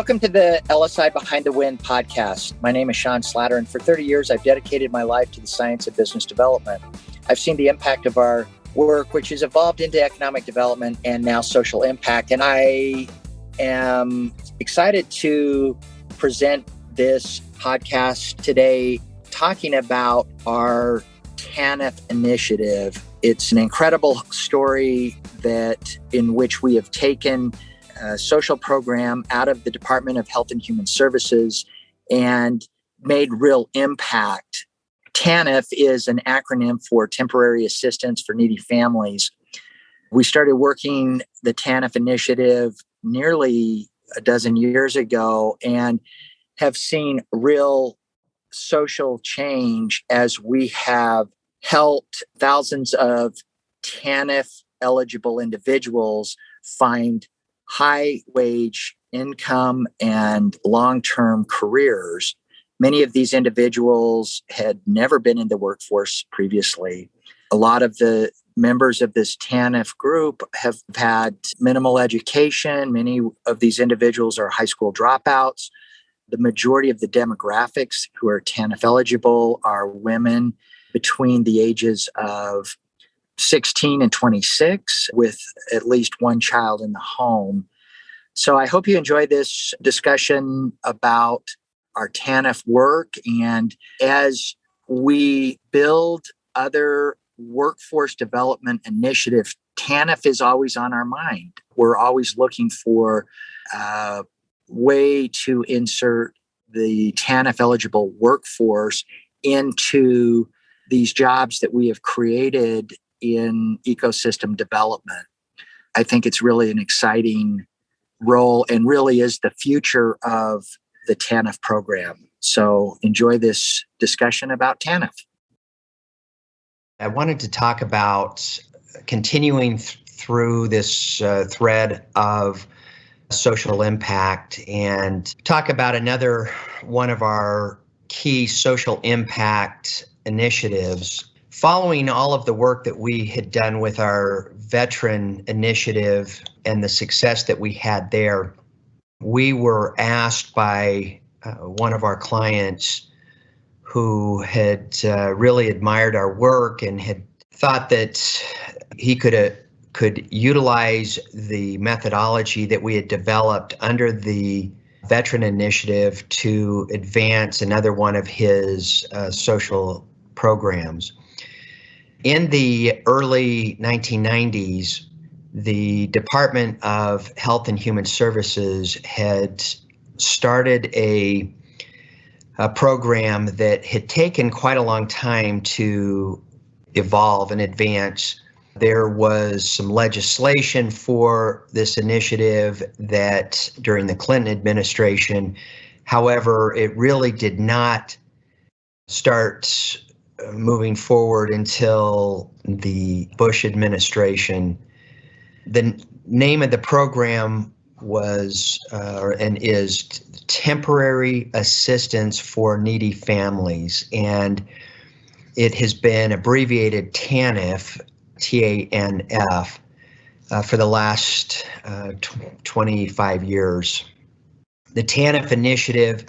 Welcome to the LSI Behind the Wind podcast. My name is Sean Slatter, and for 30 years, I've dedicated my life to the science of business development. I've seen the impact of our work, which has evolved into economic development and now social impact. And I am excited to present this podcast today talking about our TANF initiative. It's an incredible story in which we have taken a social program out of the Department of Health and Human Services and made real impact. TANF is an acronym for Temporary Assistance for Needy Families. We started working the TANF initiative nearly a dozen years ago and have seen real social change as we have helped thousands of TANF eligible individuals find high wage income and long-term careers. Many of these individuals had never been in the workforce previously. A lot of the members of this TANF group have had minimal education. Many of these individuals are high school dropouts. The majority of the demographics who are TANF eligible are women between the ages of 16 and 26 with at least one child in the home. So I hope you enjoy this discussion about our TANF work. And as we build other workforce development initiatives, TANF is always on our mind. We're always looking for a way to insert the TANF eligible workforce into these jobs that we have created in ecosystem development. I think it's really an exciting role and really is the future of the TANF program. So enjoy this discussion about TANF. I wanted to talk about continuing through this thread of social impact and talk about another one of our key social impact initiatives. Following all of the work that we had done with our veteran initiative and the success that we had there, we were asked by one of our clients who had really admired our work and had thought that he could utilize the methodology that we had developed under the veteran initiative to advance another one of his social programs. In the early 1990s, the Department of Health and Human Services had started a program that had taken quite a long time to evolve and advance. There was some legislation for this initiative that during the Clinton administration, however, it really did not start moving forward until the Bush administration. The name of the program was and is Temporary Assistance for Needy Families, and it has been abbreviated TANF, TANF, for the last 25 years. The TANF initiative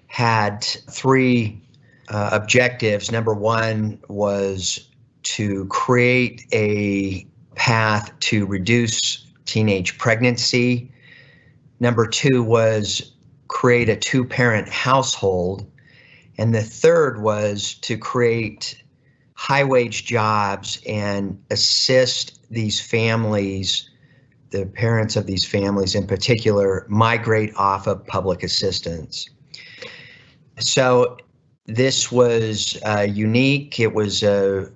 had three objectives. Number one was to create a path to reduce teenage pregnancy. Number two was create a two-parent household. And the third was to create high-wage jobs and assist these families, the parents of these families in particular, migrate off of public assistance. So this was unique. It was a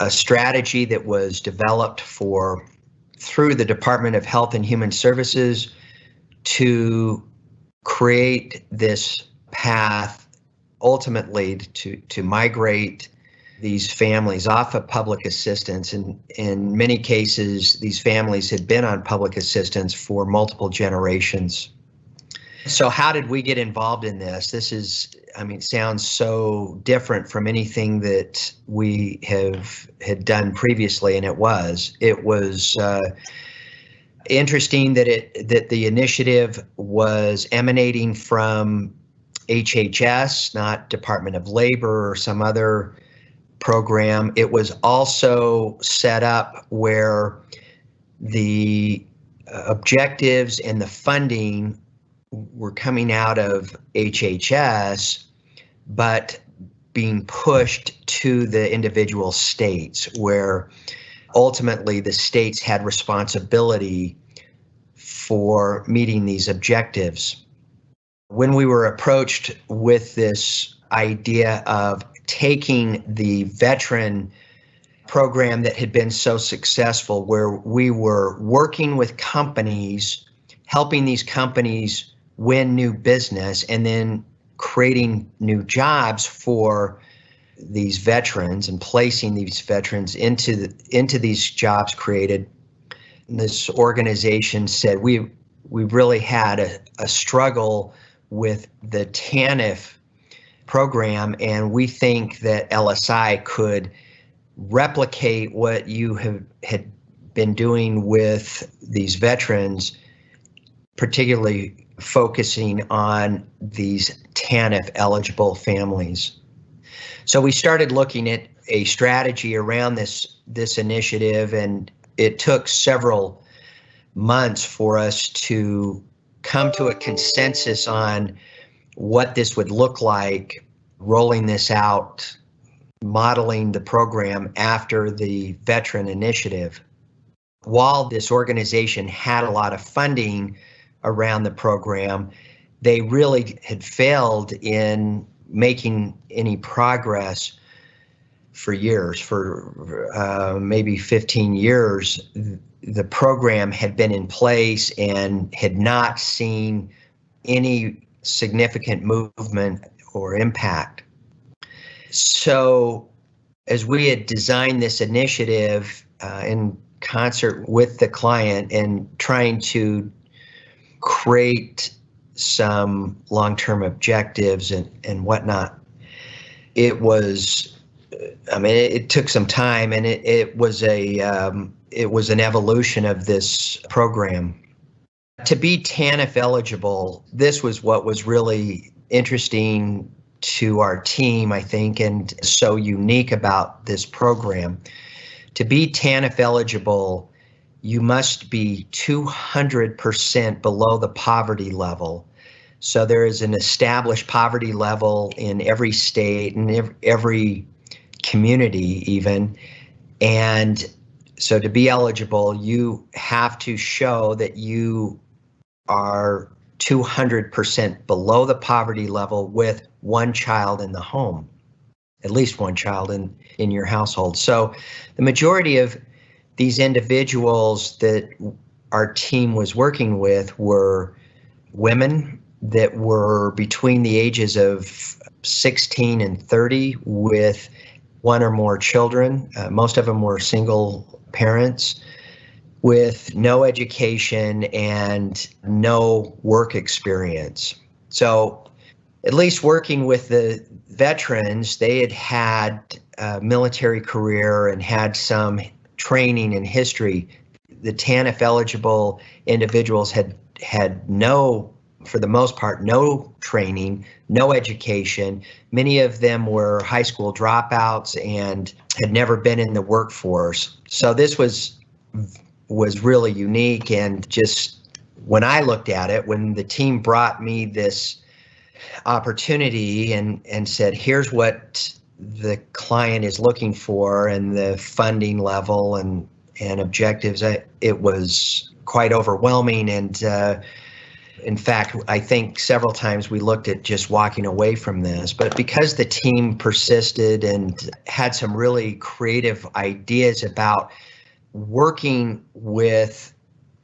strategy that was developed through the Department of Health and Human Services to create this path ultimately to migrate these families off of public assistance. And in many cases, these families had been on public assistance for multiple generations. So how did we get involved in this? This is, sounds so different from anything that we had done previously, and it was Interesting that the initiative was emanating from HHS, not Department of Labor or some other program. It was also set up where the objectives and the funding were coming out of HHS, but being pushed to the individual states, where ultimately the states had responsibility for meeting these objectives. When we were approached with this idea of taking the veteran program that had been so successful, where we were working with companies, helping these companies win new business, and then creating new jobs for these veterans and placing these veterans into these jobs created, this organization said we really had a struggle with the TANF program, and we think that LSI could replicate what you had been doing with these veterans, particularly focusing on these TANF eligible families. So we started looking at a strategy around this initiative, and it took several months for us to come to a consensus on what this would look like, rolling this out, modeling the program after the veteran initiative. While this organization had a lot of funding around the program, they really had failed in making any progress for years. For maybe 15 years, the program had been in place and had not seen any significant movement or impact. So as we had designed this initiative in concert with the client and trying to create some long-term objectives and whatnot, it took some time, and it was an evolution of this program. To be TANF eligible, this was what was really interesting to our team, I think, and so unique about this program. To be TANF eligible, you must be 200% below the poverty level. So there is an established poverty level in every state and every community even. And so to be eligible, you have to show that you are 200% below the poverty level with one child in the home, at least one child in your household. So the majority of these individuals that our team was working with were women that were between the ages of 16 and 30 with one or more children. Most of them were single parents with no education and no work experience. So at least working with the veterans, they had a military career and had some training and history. The TANF eligible individuals had no, for the most part, no training, no education. Many of them were high school dropouts and had never been in the workforce. So this was really unique. And just when I looked at it, when the team brought me this opportunity and said, here's what the client is looking for and the funding level and objectives, it was quite overwhelming. And in fact, I think several times we looked at just walking away from this. But because the team persisted and had some really creative ideas about working with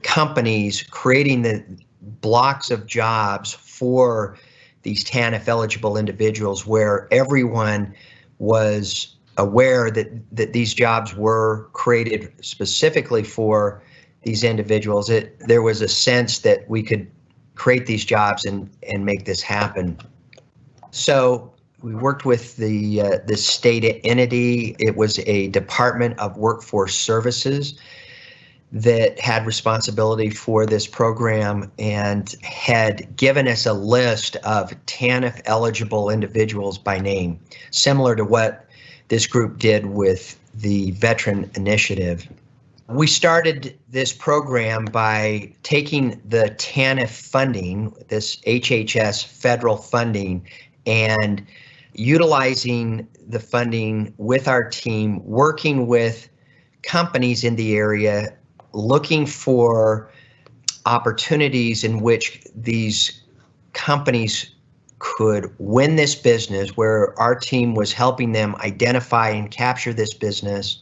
companies, creating the blocks of jobs for these TANF eligible individuals, where everyone was aware that these jobs were created specifically for these individuals, there was a sense that we could create these jobs and make this happen. So we worked with the state entity. It was a Department of Workforce Services that had responsibility for this program and had given us a list of TANF eligible individuals by name, similar to what this group did with the Veteran Initiative. We started this program by taking the TANF funding, this HHS federal funding, and utilizing the funding with our team, working with companies in the area, looking for opportunities in which these companies could win this business, where our team was helping them identify and capture this business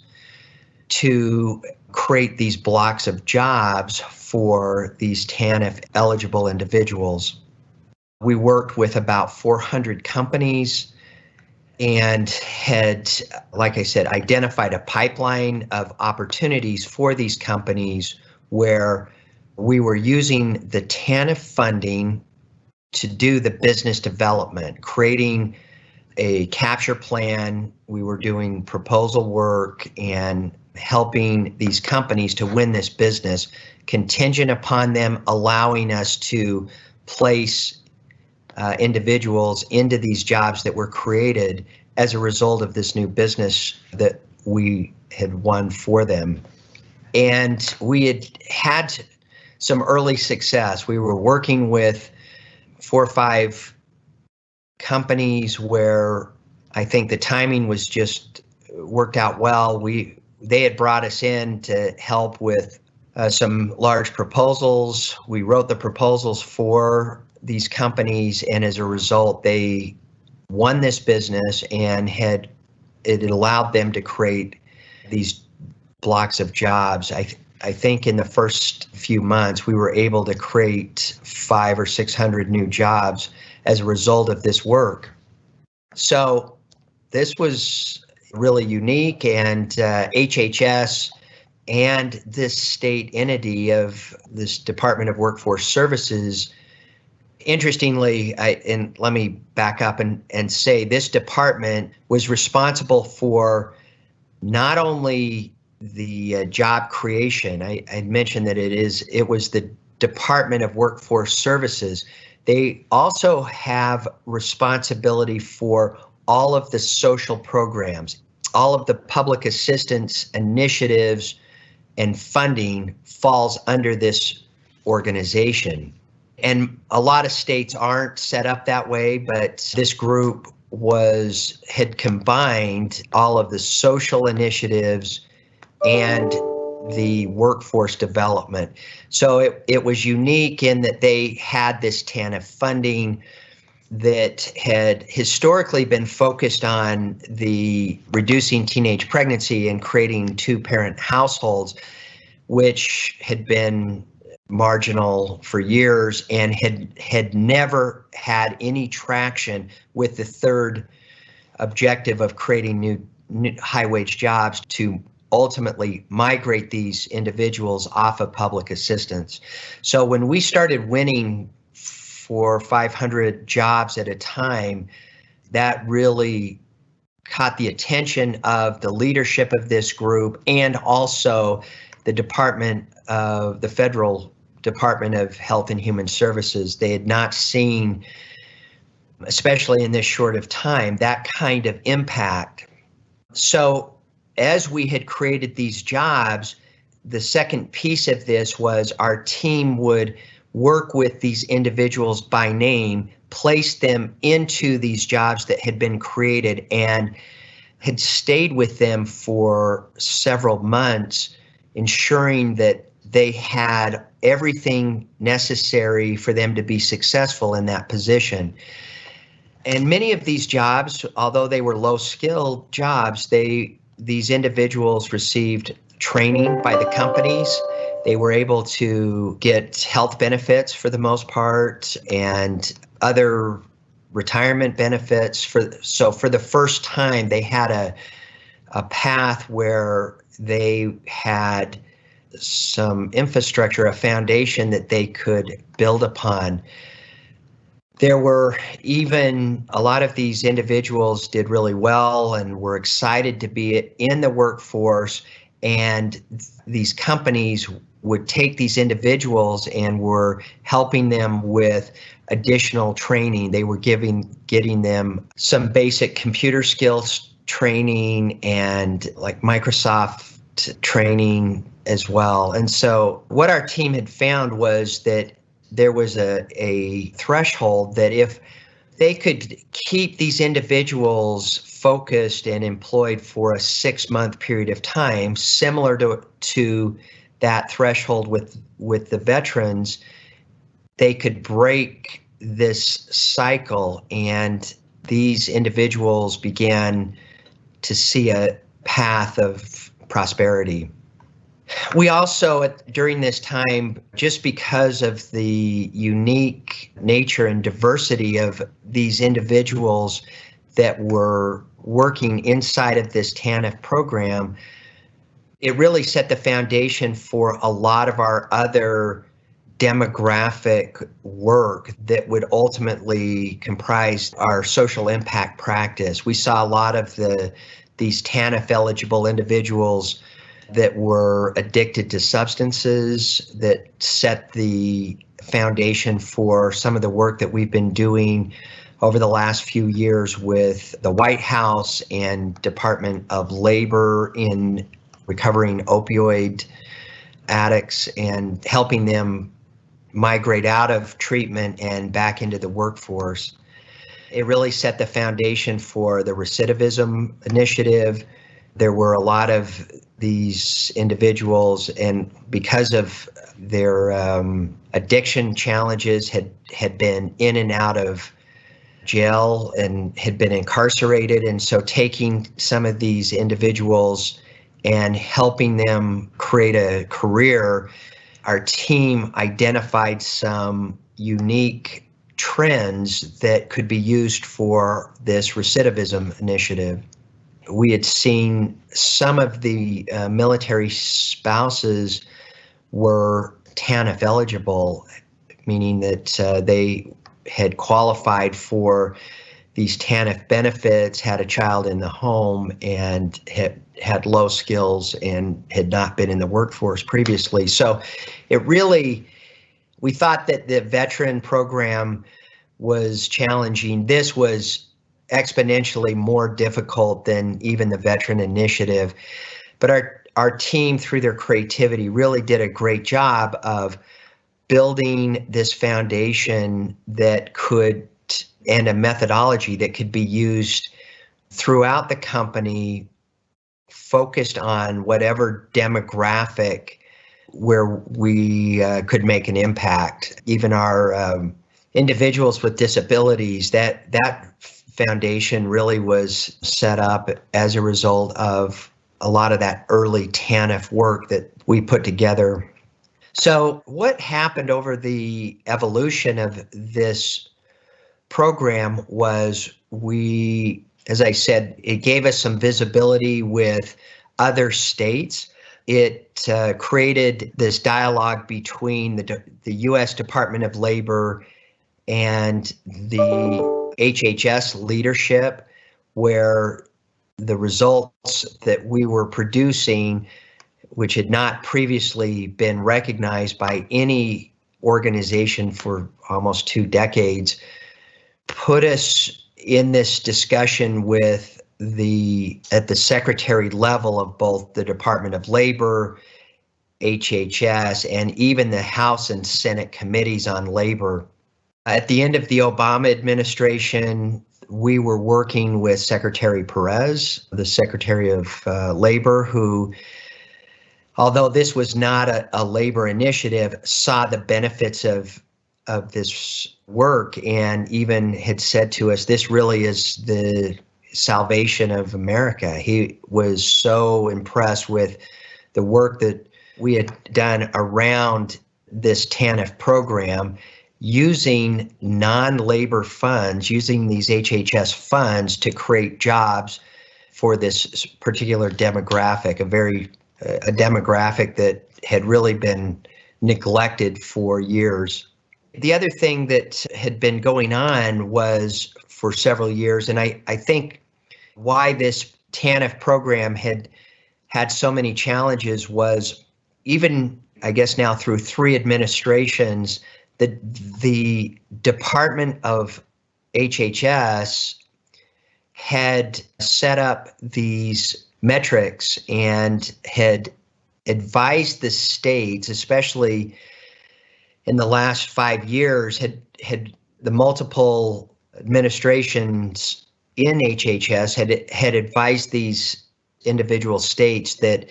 to create these blocks of jobs for these TANF eligible individuals. We worked with about 400 companies and had, like I said, identified a pipeline of opportunities for these companies where we were using the TANF funding to do the business development, creating a capture plan. We were doing proposal work and helping these companies to win this business, contingent upon them allowing us to place individuals into these jobs that were created as a result of this new business that we had won for them. And we had some early success. We were working with 4 or 5 companies where I think the timing was just worked out well. They had brought us in to help with some large proposals. We wrote the proposals for these companies, and as a result, they won this business, and it allowed them to create these blocks of jobs. I think in the first few months, we were able to create 500 or 600 new jobs as a result of this work. So this was really unique, and HHS and this state entity of this Department of Workforce Services, interestingly, and let me back up and say this department was responsible for not only the job creation. I mentioned that it was the Department of Workforce Services. They also have responsibility for all of the social programs, all of the public assistance initiatives and funding falls under this organization. And a lot of states aren't set up that way, but this group had combined all of the social initiatives and the workforce development. So it was unique in that they had this TANF funding that had historically been focused on the reducing teenage pregnancy and creating 2-parent households, which had been marginal for years and had never had any traction with the third objective of creating new high-wage jobs to ultimately migrate these individuals off of public assistance. So when we started winning 400 or 500 jobs at a time, that really caught the attention of the leadership of this group and also the Federal Department of Health and Human Services. They had not seen, especially in this short of time, that kind of impact. So as we had created these jobs, the second piece of this was our team would work with these individuals by name, place them into these jobs that had been created, and had stayed with them for several months, ensuring that they had everything necessary for them to be successful in that position. And many of these jobs, although they were low-skilled jobs, these individuals received training by the companies. They were able to get health benefits for the most part and other retirement benefits. So for the first time, they had a path where they had some infrastructure, a foundation that they could build upon. There were even a lot of these individuals did really well and were excited to be in the workforce And these companies would take these individuals and were helping them with additional training. They were getting them some basic computer skills training and like Microsoft training as well. And so what our team had found was that there was a threshold that if they could keep these individuals focused and employed for a 6-month period of time, similar to that threshold with the veterans, they could break this cycle, and these individuals began to see a path of prosperity. We also, during this time, just because of the unique nature and diversity of these individuals that were working inside of this TANF program, it really set the foundation for a lot of our other demographic work that would ultimately comprise our social impact practice. We saw a lot of these TANF eligible individuals that were addicted to substances that set the foundation for some of the work that we've been doing over the last few years with the White House and Department of Labor in recovering opioid addicts and helping them migrate out of treatment and back into the workforce. It really set the foundation for the recidivism initiative. There were a lot of these individuals, and because of their addiction challenges, had been in and out of jail and had been incarcerated. And so taking some of these individuals and helping them create a career, our team identified some unique trends that could be used for this recidivism initiative. We had seen some of the military spouses were TANF eligible, meaning that they had qualified for these TANF benefits, had a child in the home, and had low skills and had not been in the workforce previously. So we thought that the veteran program was challenging. This was exponentially more difficult than even the veteran initiative. But our team, through their creativity, really did a great job of building this foundation that could, and a methodology that could be used throughout the company, focused on whatever demographic where we could make an impact. Even our individuals with disabilities, that foundation really was set up as a result of a lot of that early TANF work that we put together. So what happened over the evolution of this program was as I said, it gave us some visibility with other states. It created this dialogue between the U.S. Department of Labor and the HHS leadership, where the results that we were producing, which had not previously been recognized by any organization for almost 2 decades, put us in this discussion with at the secretary level of both the Department of Labor, HHS, and even the House and Senate committees on labor. At the end of the Obama administration, we were working with Secretary Perez, the Secretary of Labor, who, although this was not a labor initiative, saw the benefits of this work and even had said to us, this really is the salvation of America. He was so impressed with the work that we had done around this TANF program, using non-labor funds, using these HHS funds to create jobs for this particular demographic, a demographic that had really been neglected for years. The other thing that had been going on was for several years, and I think why this TANF program had had so many challenges was even, I guess now through 3 administrations, the Department of HHS had set up these metrics and had advised the states, especially in the last 5 years, had the multiple administrations in HHS had advised these individual states that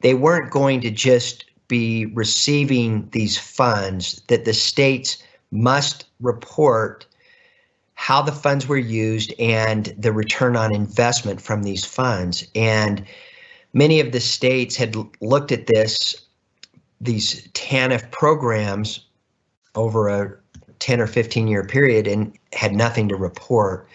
they weren't going to just be receiving these funds, that the states must report how the funds were used and the return on investment from these funds. And many of the states had looked at these TANF programs over a 10 or 15 year period and had nothing to report.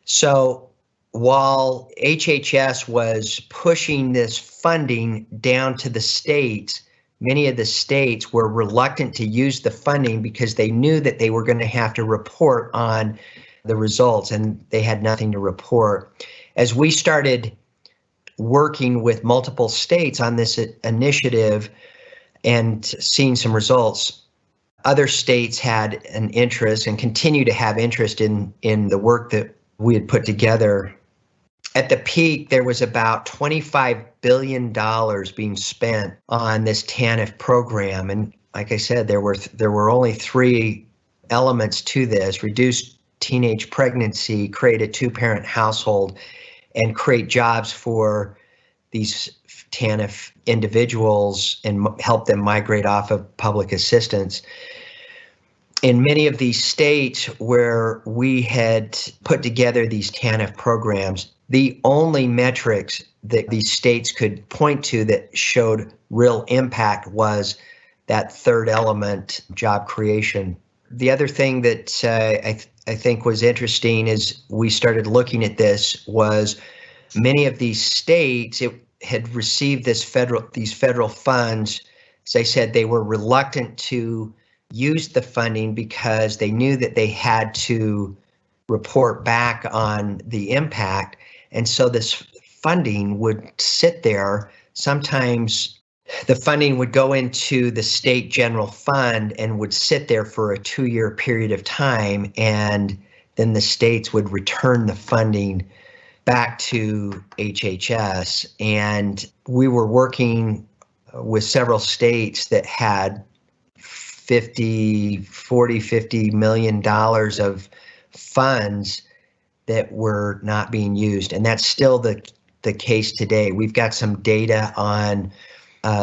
So while HHS was pushing this funding down to the states, many of the states were reluctant to use the funding because they knew that they were going to have to report on the results, and they had nothing to report. As we started working with multiple states on this initiative and seeing some results, other states had an interest and continue to have interest in the work that we had put together. At the peak, there was about $25 billion being spent on this TANF program. And like I said, there were only 3 elements to this: reduce teenage pregnancy, create a 2-parent household, and create jobs for these TANF individuals and help them migrate off of public assistance. In many of these states where we had put together these TANF programs, the only metrics that these states could point to that showed real impact was that 3rd element, job creation. The other thing that I think was interesting as we started looking at this was many of these states had received these federal funds. As I said, they were reluctant to use the funding because they knew that they had to report back on the impact. And so this funding would sit there. Sometimes the funding would go into the state general fund and would sit there for a 2-year period of time, and then the states would return the funding back to HHS. And we were working with several states that had $50 million of funds that were not being used. And that's still the case today. We've got some data on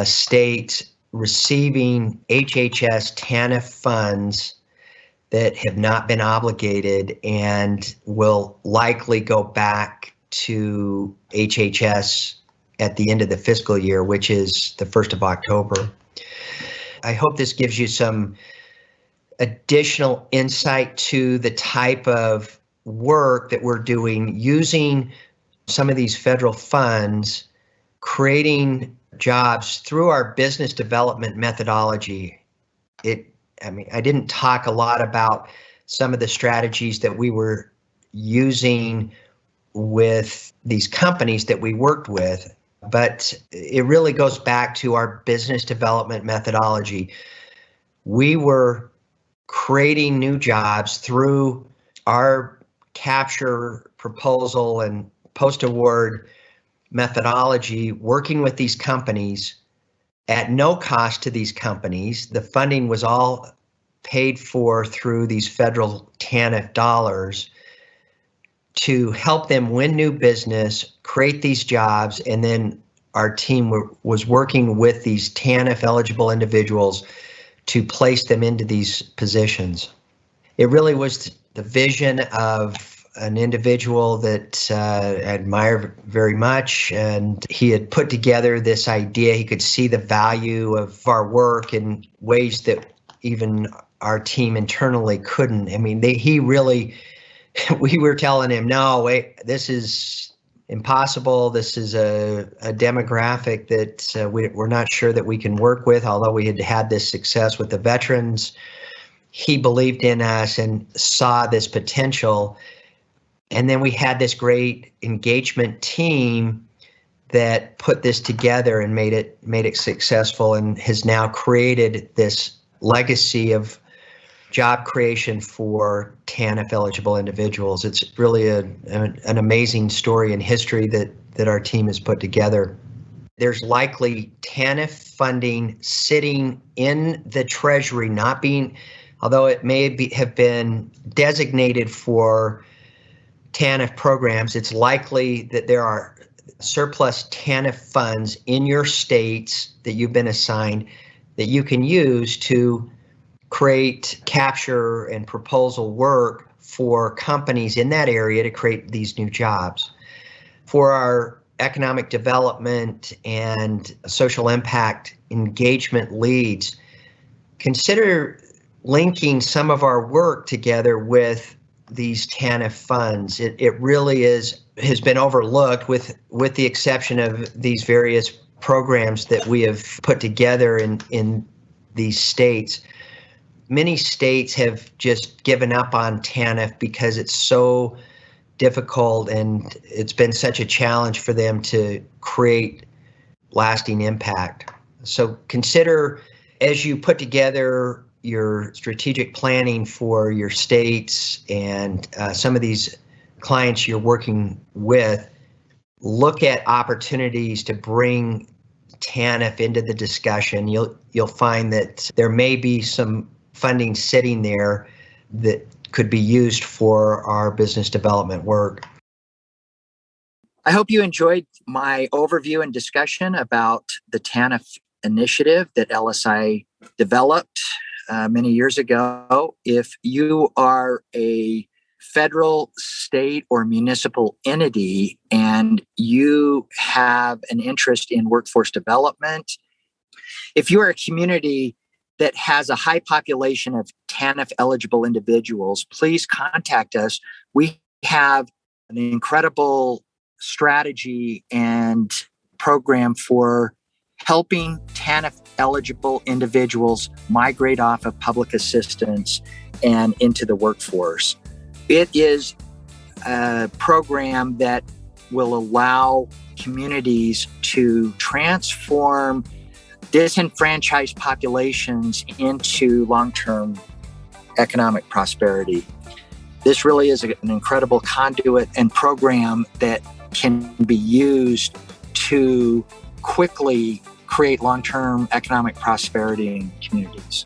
states receiving HHS TANF funds that have not been obligated and will likely go back to HHS at the end of the fiscal year, which is the 1st of October. I hope this gives you some additional insight to the type of work that we're doing using some of these federal funds, creating jobs through our business development methodology. I didn't talk a lot about some of the strategies that we were using with these companies that we worked with, but it really goes back to our business development methodology. We were creating new jobs through our capture, proposal, and post-award methodology, working with these companies at no cost to these companies. The funding was all paid for through these federal TANF dollars to help them win new business, create these jobs, and then our team was working with these TANF eligible individuals to place them into these positions. It really was the vision of an individual that I admire very much, and he had put together this idea. He could see the value of our work in ways that even our team internally couldn't. I mean, he really, we were telling him, no, wait, this is impossible. This is a demographic that we're not sure that we can work with, although we had had this success with the veterans. He believed in us and saw this potential. And then we had this great engagement team that put this together and made it successful, and has now created this legacy of job creation for TANF eligible individuals. It's really an amazing story in history that our team has put together. There's likely TANF funding sitting in the Treasury, not being, although it may have been designated for TANF programs, it's likely that there are surplus TANF funds in your states that you've been assigned that you can use to create capture and proposal work for companies in that area to create these new jobs. For our economic development and social impact engagement leads, consider linking some of our work together with these TANF funds. It really has been overlooked with the exception of these various programs that we have put together in these states. Many states have just given up on TANF because it's so difficult and it's been such a challenge for them to create lasting impact. So consider, as you put together your strategic planning for your states and some of these clients you're working with, look at opportunities to bring TANF into the discussion. You'll find that there may be some funding sitting there that could be used for our business development work. I hope you enjoyed my overview and discussion about the TANF initiative that LSI developed many years ago. If you are a federal, state, or municipal entity and you have an interest in workforce development, if you are a community that has a high population of TANF eligible individuals, please contact us. We have an incredible strategy and program for helping TANF eligible individuals migrate off of public assistance and into the workforce. It is a program that will allow communities to transform disenfranchised populations into long-term economic prosperity. This really is an incredible conduit and program that can be used to quickly create long-term economic prosperity in communities.